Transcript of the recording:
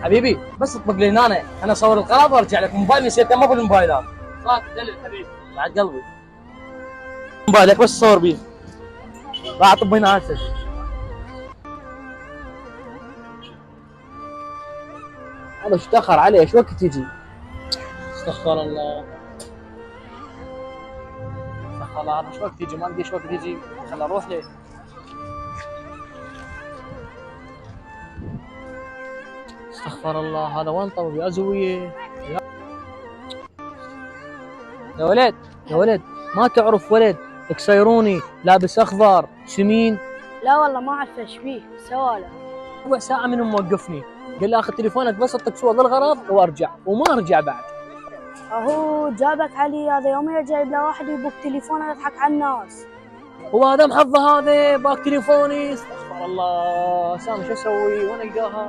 حبيبي بس اطبق لي هنا، انا اصور القرار وارجع لك. موبايلي نسيته ما في الموبايلات. صار دلل حبيبي بعد قلبي. موبايلك بس صور بيه. راح اطب هنا هسه. هذا ايش تاخر عليه؟ ايش وقت يجي؟ استغفر الله. استغفر الله، هذا ايش وقت يجي؟ ما ادري ايش وقت يجي. خل اروح له. استغفر الله، هذا وين طب يا زويه؟ يا ولد يا ولد، ما تعرف ولد كسيروني لابس اخضر سمين؟ لا والله ما اعرف ايش فيه سوالف. ربع ساعة من موقفني، قال لي اخذ تليفونك بس اعطيك صور للغرض وارجع، وما ارجع بعد. اهو جابك علي هذا يوميا جايب له واحد يبوك تليفونه يضحك على الناس. وهذا محظه هذا باك تليفوني. استغفر الله، سامي شو اسوي وانا القاها؟